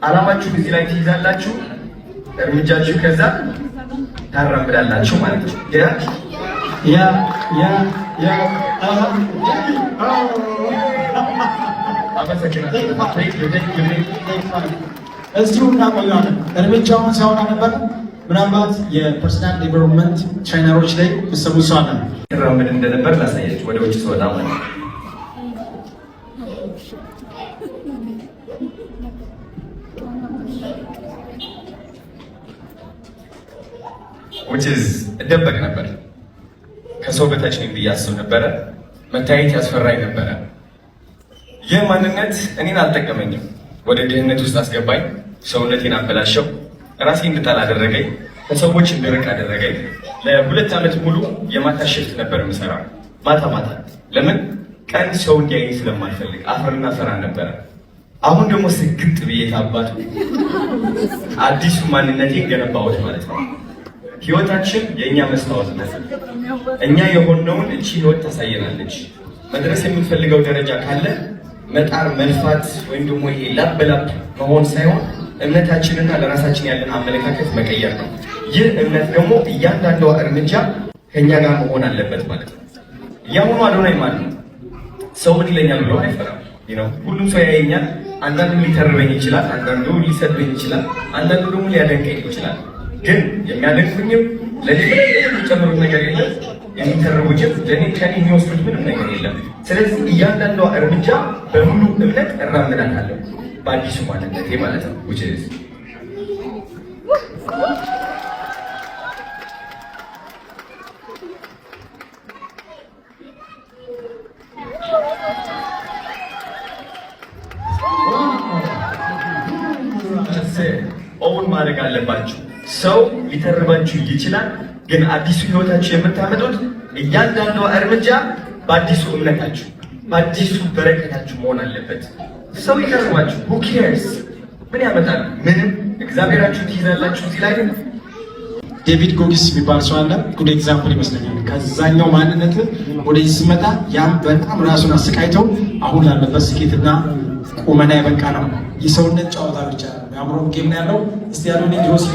አላማችሁ እዚህ ላይ ትይዛላችሁ፣ እርምጃችሁ ከዛ ታራምዳላችሁ ማለት ነው። እዚሁ እናቆያለን። እርምጃውን ሲያወራ ነበር። ምናልባት የፐርሰናል ዴቨሎፕመንት ትሬነሮች ላይ ብትሰሙ ሰው አለ ራምድ እንደነበር ላሳያችሁ ወደ ውጭ ስወጣ ማለት ነው። እደበቅ ነበር። ከሰው በታች ነኝ ብዬ አስብ ነበረ። መታየት ያስፈራኝ ነበረ። ይህ ማንነት እኔን አልጠቀመኝም። ወደ ድህነት ውስጥ አስገባኝ። ሰውነቴን አበላሸው። ራሴን እንድጠላ አደረገኝ። ከሰዎች እንድርቅ አደረገኝ። ለ2 ዓመት ሙሉ የማታ ሽፍት ነበር የምሰራው፣ ማታ ማታ። ለምን? ቀን ሰው እንዲያየኝ ስለማልፈልግ አፈርና ፈራ ነበረ። አሁን ደግሞ ስግጥ ብዬ ታባቱ አዲሱ ማንነቴን ገነባሁት ማለት ነው። ህይወታችን የእኛ መስታወት ነው። እኛ የሆነውን እቺ ህይወት ታሳየናለች። መድረስ የምንፈልገው ደረጃ ካለ መጣር፣ መልፋት ወይም ደግሞ ይሄ ላብ በላብ መሆን ሳይሆን እምነታችንና ለራሳችን ያለን አመለካከት መቀየር ነው። ይህ እምነት ደግሞ እያንዳንዷ እርምጃ ከኛ ጋር መሆን አለበት ማለት ነው። ያሁኑ አዶናይ ማለት ነው። ሰው ምን ይለኛል ብሎ አይፈራም። ሁሉም ሰው ያየኛል። አንዳንዱ ሊተርበኝ ይችላል፣ አንዳንዱ ሊሰድበኝ ይችላል፣ አንዳንዱ ደግሞ ሊያደንቀኝ ይችላል። ግን የሚያደንቁኝም ለኔ የሚጨምሩት ነገር የለም፣ የሚተርቡኝም ለኔ ከኔ የሚወስዱት ምንም ነገር የለም። ስለዚህ እያንዳንዷ እርምጃ በሙሉ እምነት እራምዳታለሁ በአዲሱ ማንነቴ ማለት ነው። ኦውን ማድረግ አለባችሁ። ሰው ሊተርባችሁ ይችላል፣ ግን አዲሱ ህይወታችሁ የምታመጡት እያንዳንዷ እርምጃ በአዲሱ እምነታችሁ በአዲሱ በረከታችሁ መሆን አለበት። ሰው ይተርባችሁ who cares ምን ያመጣል? ምንም። እግዚአብሔራችሁ ትይዛላችሁ። እዚህ ላይ ዴቪድ ጎጊስ የሚባል ሰው አለ። ጉድ ኤግዛምፕል ይመስለኛል። ከዛኛው ማንነት ወደዚህ ሲመጣ ያም በጣም ራሱን አሰቃይተው አሁን ላለበት ስኬትና ቁመና የበቃ ነው። የሰውነት ጨዋታ ብቻ ነው። የአእምሮ ጌም ነው ያለው። እስቲ ያለው ጆሲ